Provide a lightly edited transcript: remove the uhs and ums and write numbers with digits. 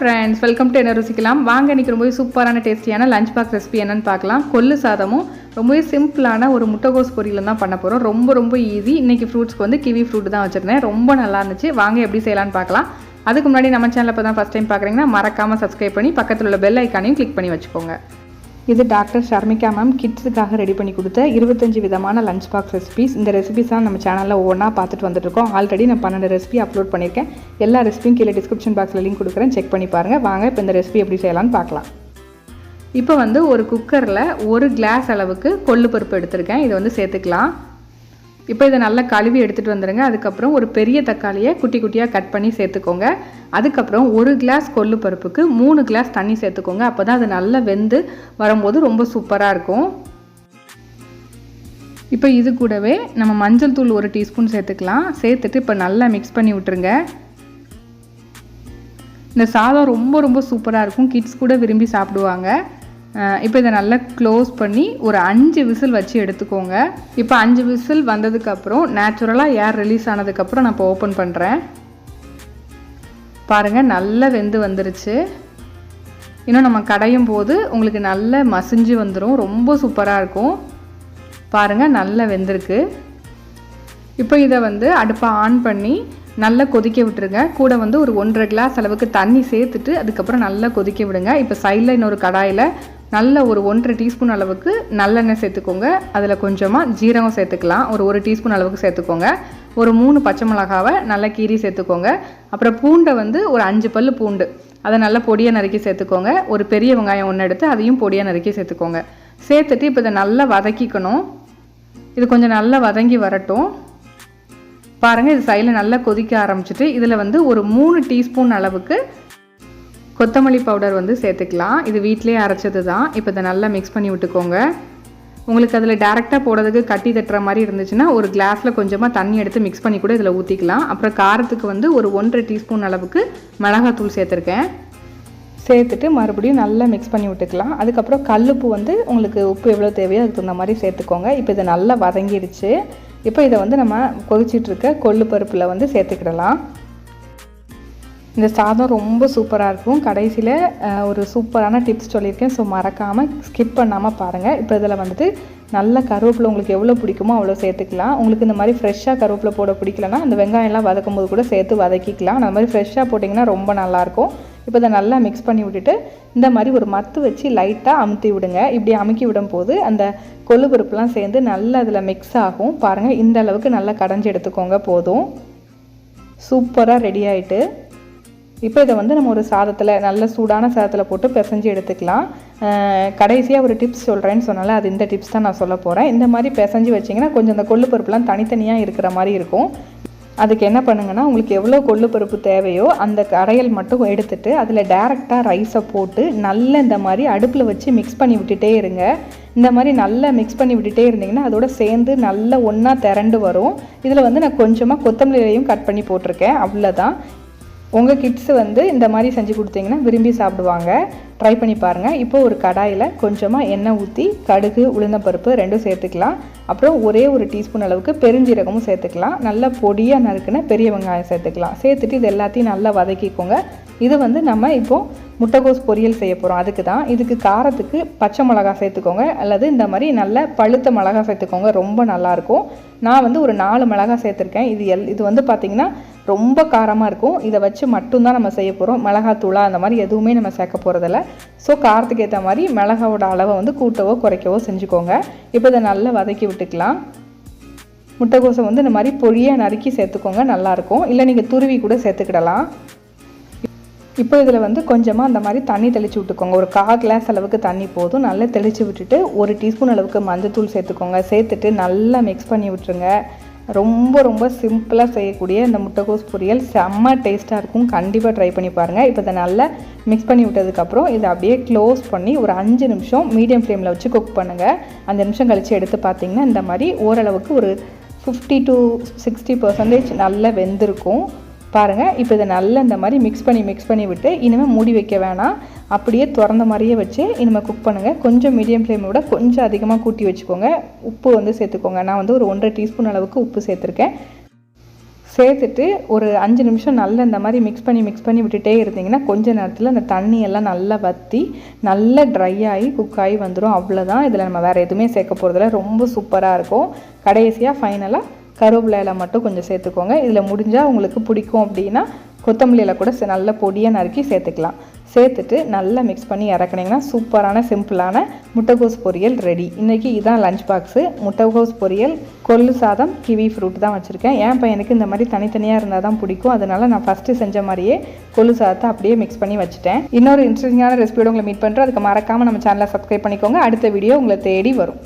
friends, welcome to Enna Rusikkalam. வாங்க இன்னைக்கு ரொம்ப சூப்பரான டேஸ்டியான லஞ்ச் பாக்ஸ் ரெசிபி என்னன்னு பார்க்கலாம். கொள்ளு சாதமும் ரொம்ப சிம்பிளான ஒரு முட்டைகோஸ் பொரியலும் தான் பண்ண போறோம். ரொம்ப ஈஸி. இன்னைக்கு ஃப்ரூட்ஸ்க்கு வந்து கிவி ஃப்ரூட் தான் வச்சிருந்தேன். ரொம்ப நல்லா இருந்துச்சு. வாங்க எப்படி செய்யலாம்னு பார்க்கலாம். அதுக்கு முன்னாடி நம்ம சேனலை இப்பதான் ஃபர்ஸ்ட் டைம் பார்க்கறீங்கன்னா மறக்காம Subscribe பண்ணி பக்கத்துல உள்ள பெல் ஐகானையும் கிளிக் பண்ணி வச்சுக்கோங்க. இது டாக்டர் ஷர்மிகா மேம் கிட்ஸுக்காக ரெடி பண்ணி கொடுத்த 25 விதமான லஞ்ச் பாக்ஸ் ரெசிபிஸ். இந்த ரெசிபிஸாக நம்ம சேனலில் ஒவ்வொன்றா பார்த்துட்டு வந்துட்டுருக்கோம். ஆல்ரெடி நான் 12 ரெசிபி அப்லோட் பண்ணியிருக்கேன். எல்லா ரெசிபியும் கீழே டிஸ்கிரிப்ஷன் பாக்ஸில் லிங்க் கொடுக்குறேன், செக் பண்ணி பாருங்கள். வாங்க இப்போ இந்த ரெசிபி எப்படி செய்யலாம்னு பார்க்கலாம். இப்போ வந்து ஒரு குக்கரில் 1 கிளாஸ் அளவுக்கு கொள்ளு பருப்பு எடுத்திருக்கேன். இதை வந்து சேர்த்துக்கலாம். இப்போ இதை நல்லா கழுவி எடுத்துகிட்டு வந்துடுங்க. அதுக்கப்புறம் ஒரு பெரிய தக்காளியை குட்டி குட்டியாக கட் பண்ணி சேர்த்துக்கோங்க. அதுக்கப்புறம் 1 கிளாஸ் கொள்ளு பருப்புக்கு 3 கிளாஸ் தண்ணி சேர்த்துக்கோங்க. அப்போ தான் அது நல்லா வெந்து வரும்போது ரொம்ப சூப்பராக இருக்கும். இப்போ இது கூடவே நம்ம மஞ்சள் தூள் 1 டீஸ்பூன் சேர்த்துக்கலாம். சேர்த்துட்டு இப்போ நல்லா மிக்ஸ் பண்ணி விட்டுருங்க. இந்த சாதம் ரொம்ப சூப்பராக இருக்கும். கிட்ஸ் கூட விரும்பி சாப்பிடுவாங்க. இப்போ இதை நல்லா க்ளோஸ் பண்ணி ஒரு 5 விசில் வச்சு எடுத்துக்கோங்க. இப்போ 5 விசில் வந்ததுக்கப்புறம் நேச்சுரலாக ஏர் ரிலீஸ் ஆனதுக்கப்புறம் நான் இப்போ ஓப்பன் பண்ணுறேன். பாருங்கள், நல்லா வெந்து வந்துருச்சு. இன்னும் நம்ம கடையும் போது உங்களுக்கு நல்லா மசிஞ்சு வந்துடும். ரொம்ப சூப்பராக இருக்கும். பாருங்கள், நல்லா வெந்திருக்கு. இப்போ இதை வந்து அடுப்பை ஆன் பண்ணி நல்லா கொதிக்க விட்டுருங்க. கூட வந்து ஒரு 1.5 கிளாஸ் அளவுக்கு தண்ணி சேர்த்துட்டு அதுக்கப்புறம் நல்லா கொதிக்க விடுங்க. இப்போ சைடில் இன்னொரு கடாயில் நல்ல ஒரு 1.5 டீஸ்பூன் அளவுக்கு நல்லெண்ணெய் சேர்த்துக்கோங்க. அதில் கொஞ்சமாக ஜீரகம் சேர்த்துக்கலாம். ஒரு 1 டீஸ்பூன் அளவுக்கு சேர்த்துக்கோங்க. ஒரு 3 பச்சை மிளகாவை நல்லா கீரி சேர்த்துக்கோங்க. அப்புறம் பூண்டை வந்து ஒரு 5 பல் பூண்டு, அதை நல்லா பொடியாக நறுக்கி சேர்த்துக்கோங்க. ஒரு பெரிய வெங்காயம் 1 எடுத்து அதையும் பொடியாக நறுக்கி சேர்த்துக்கோங்க. சேர்த்துட்டு இப்போ இதை நல்லா வதக்கிக்கணும். இது கொஞ்சம் நல்லா வதங்கி வரட்டும். பாருங்கள், இது சைடில் நல்லா கொதிக்க ஆரம்பிச்சிட்டு இதில் வந்து ஒரு 3 டீஸ்பூன் அளவுக்கு கொத்தமல்லி பவுடர் வந்து சேர்த்துக்கலாம். இது வீட்டிலே அரைச்சது தான். இப்போ இதை நல்லா மிக்ஸ் பண்ணி விட்டுக்கோங்க. உங்களுக்கு அதில் டேரெக்டாக போடுறதுக்கு கட்டி தட்டுற மாதிரி இருந்துச்சுன்னா ஒரு கிளாஸில் கொஞ்சமாக தண்ணி எடுத்து மிக்ஸ் பண்ணி கூட இதில் ஊற்றிக்கலாம். அப்புறம் காரத்துக்கு வந்து ஒரு 1.5 டீஸ்பூன் அளவுக்கு மிளகாத்தூள் சேர்த்துருக்கேன். சேர்த்துட்டு மறுபடியும் நல்லா மிக்ஸ் பண்ணி விட்டுக்கலாம். அதுக்கப்புறம் கல்லுப்பு வந்து உங்களுக்கு உப்பு எவ்வளோ தேவையோ அதுக்கு தகுந்த மாதிரி சேர்த்துக்கோங்க. இப்போ இதை நல்லா வதங்கிடுச்சு. இப்போ இதை வந்து நம்ம கொதிச்சிட்ருக்க கொள்ளு பருப்பில் வந்து சேர்த்துக்கிடலாம். இந்த சாதம் ரொம்ப சூப்பராக இருக்கும். கடைசியில் ஒரு சூப்பரான டிப்ஸ் சொல்லியிருக்கேன். ஸோ மறக்காமல் ஸ்கிப் பண்ணாமல் பாருங்கள். இப்போ இதில் வந்துட்டு நல்ல கருவேப்பிலை உங்களுக்கு எவ்வளோ பிடிக்குமோ அவ்வளோ சேர்த்துக்கலாம். உங்களுக்கு இந்த மாதிரி ஃப்ரெஷ்ஷாக கருவேப்பிலை போட பிடிக்கலன்னா அந்த வெங்காயம்லாம் வதக்கும் போது கூட சேர்த்து வதக்கிக்கலாம். அந்த மாதிரி ஃப்ரெஷ்ஷாக போட்டிங்கன்னா ரொம்ப நல்லாயிருக்கும். இப்போ இதை நல்லா மிக்ஸ் பண்ணி விட்டுட்டு இந்த மாதிரி ஒரு மத்து வச்சு லைட்டாக அமுத்தி விடுங்க. இப்படி அமுக்கி விடும் போது அந்த கொள்ளு பருப்புலாம் சேர்ந்து நல்லா அதில் மிக்ஸ் ஆகும். பாருங்கள், இந்த அளவுக்கு நல்லா கடைஞ்சி எடுத்துக்கோங்க. போதும், சூப்பராக ரெடி ஆகிட்டு. இப்போ இதை வந்து நம்ம ஒரு சாதத்தில் நல்ல சூடான சாதத்தில் போட்டு பிசைஞ்சு எடுத்துக்கலாம். கடைசியாக ஒரு டிப்ஸ் சொல்கிறேன்னு சொன்னால அது இந்த டிப்ஸ் தான் நான் சொல்ல போகிறேன். இந்த மாதிரி பிசைஞ்சு வச்சிங்கன்னா கொஞ்சம் அந்த கொள்ளு பருப்புலாம் தனித்தனியாக இருக்கிற மாதிரி இருக்கும். அதுக்கு என்ன பண்ணுங்கன்னா, உங்களுக்கு எவ்வளோ கொள்ளு பருப்பு தேவையோ அந்த கடையல் மட்டும் எடுத்துகிட்டு அதில் டேரெக்டாக ரைஸை போட்டு நல்லா இந்த மாதிரி அடுப்பில் வச்சு மிக்ஸ் பண்ணி விட்டுட்டே இருங்க. இந்த மாதிரி நல்லா மிக்ஸ் பண்ணி விட்டுட்டே இருந்தீங்கன்னா அதோட சேர்ந்து நல்லா ஒன்றா திரண்டு வரும். இதில் வந்து நான் கொஞ்சமாக கொத்தமல்லியையும் கட் பண்ணி போட்டிருக்கேன். அவ்வளோதான். உங்கள் கிட்ஸ் வந்து இந்த மாதிரி செஞ்சு கொடுத்தீங்கன்னா விரும்பி சாப்பிடுவாங்க. ட்ரை பண்ணி பாருங்கள். இப்போ ஒரு கடாயில் கொஞ்சமாக எண்ணெய் ஊற்றி கடுகு உளுந்தம்பருப்பு 2 சேர்த்துக்கலாம். அப்புறம் ஒரே 1 டீஸ்பூன் அளவுக்கு பெருஞ்சீரகமும் சேர்த்துக்கலாம். நல்லா பொடியாக நறுக்குன பெரிய வெங்காயம் சேர்த்துக்கலாம். சேர்த்துட்டு இது எல்லாத்தையும் நல்லா வதக்கிக்கோங்க. இது வந்து நம்ம இப்போது முட்டைகோஸ் பொரியல் செய்ய போகிறோம். அதுக்கு தான். இதுக்கு காரத்துக்கு பச்சை மிளகா சேர்த்துக்கோங்க, அல்லது இந்த மாதிரி நல்ல பழுத்த மிளகா சேர்த்துக்கோங்க. ரொம்ப நல்லாயிருக்கும். நான் வந்து ஒரு 4 மிளகா சேர்த்துருக்கேன். இது வந்து பார்த்திங்கன்னா ரொம்ப காரமாக இருக்கும். இதை வச்சு மட்டும்தான் நம்ம செய்ய போகிறோம். மிளகாத்தூளா அந்த மாதிரி எதுவுமே நம்ம சேர்க்க போகிறதில்ல. ஸோ காரத்துக்கு ஏற்ற மாதிரி மிளகாவோட அளவை வந்து கூட்டவோ குறைக்கவோ செஞ்சுக்கோங்க. இப்போ இதை நல்லா வதக்கி விட்டுக்கலாம். முட்டைகோஸை வந்து இந்த மாதிரி பொடியாக நறுக்கி சேர்த்துக்கோங்க. நல்லாயிருக்கும். இல்லை நீங்கள் துருவி கூட சேர்த்துக்கிடலாம். இப்போ இதில் வந்து கொஞ்சமாக அந்த மாதிரி தண்ணி தெளித்து விட்டுக்கோங்க. ஒரு 1/4 கிளாஸ் அளவுக்கு தண்ணி போதும். நல்லா தெளித்து விட்டுட்டு 1 டீஸ்பூன் அளவுக்கு மஞ்சத்தூள் சேர்த்துக்கோங்க. சேர்த்துட்டு நல்லா மிக்ஸ் பண்ணி விட்டுருங்க. ரொம்ப சிம்பிளாக செய்யக்கூடிய இந்த முட்டைகோஸ் பொரியல் செம்ம டேஸ்ட்டாக இருக்கும். கண்டிப்பாக ட்ரை பண்ணி பாருங்கள். இப்போ இதை நல்லா மிக்ஸ் பண்ணி விட்டதுக்கப்புறம் இதை அப்படியே க்ளோஸ் பண்ணி ஒரு 5 நிமிஷம் மீடியம் ஃப்ளேமில் வச்சு குக் பண்ணுங்கள். 5 நிமிஷம் கழித்து எடுத்து பார்த்திங்கன்னா இந்த மாதிரி ஓரளவுக்கு ஒரு 50 to 60% நல்லா வெந்திருக்கும். பாருங்கள், இப்போ இதை நல்லா இந்த மாதிரி மிக்ஸ் பண்ணி விட்டு இனிமேல் மூடி வைக்க வேணாம். அப்படியே திறந்த மாதிரியே வச்சு இனிமேல் குக் பண்ணுங்கள். கொஞ்சம் மீடியம் ஃப்ளேமோட கொஞ்சம் அதிகமாக கூட்டி வச்சுக்கோங்க. உப்பு வந்து சேர்த்துக்கோங்க. நான் வந்து ஒரு 1.5 டீஸ்பூன் அளவுக்கு உப்பு சேர்த்துருக்கேன். சேர்த்துட்டு ஒரு 5 நிமிஷம் நல்லா இந்த மாதிரி மிக்ஸ் பண்ணி விட்டுட்டே இருந்தீங்கன்னா கொஞ்ச நேரத்தில் அந்த தண்ணியெல்லாம் நல்லா வற்றி நல்லா ட்ரை ஆகி குக் ஆகி வந்துடும். அவ்வளோதான். இதில் நம்ம வேறு எதுவுமே சேர்க்க போகிறதில்ல. ரொம்ப சூப்பராக இருக்கும். கடைசியாக ஃபைனலாக கருவேப்பிலையில் மட்டும் கொஞ்சம் சேர்த்துக்கோங்க. இதில் முடிஞ்சால் உங்களுக்கு பிடிக்கும் அப்படின்னா கொத்தமல்லியில் கூட நல்ல பொடியாக நறுக்கி சேர்த்துக்கலாம். சேர்த்துட்டு நல்லா மிக்ஸ் பண்ணி இறக்குனீங்கன்னா சூப்பரான சிம்பிளான முட்டைகோஸ் பொரியல் ரெடி. இன்றைக்கி இதான் லஞ்ச் பாக்ஸு. முட்டைகோஸ் பொரியல், கொள்ளு சாதம், கிவி ஃப்ரூட் தான் வச்சுருக்கேன். என் பையனுக்கு இந்த மாதிரி தனித்தனியாக இருந்தால் தான் பிடிக்கும். அதனால் நான் ஃபஸ்ட்டு செஞ்ச மாதிரியே கொள்ளு சாதத்தை அப்படியே மிக்ஸ் பண்ணி வச்சுட்டேன். இன்னொரு இன்ட்ரெஸ்டிங்கான ரெசிபியோட உங்களை மீட் பண்ணுறேன். அதுக்கு மறக்காமல் நம்ம சேனலை சப்ஸ்கிரைப் பண்ணிக்கோங்க. அடுத்த வீடியோ உங்களை தேடி வரும்.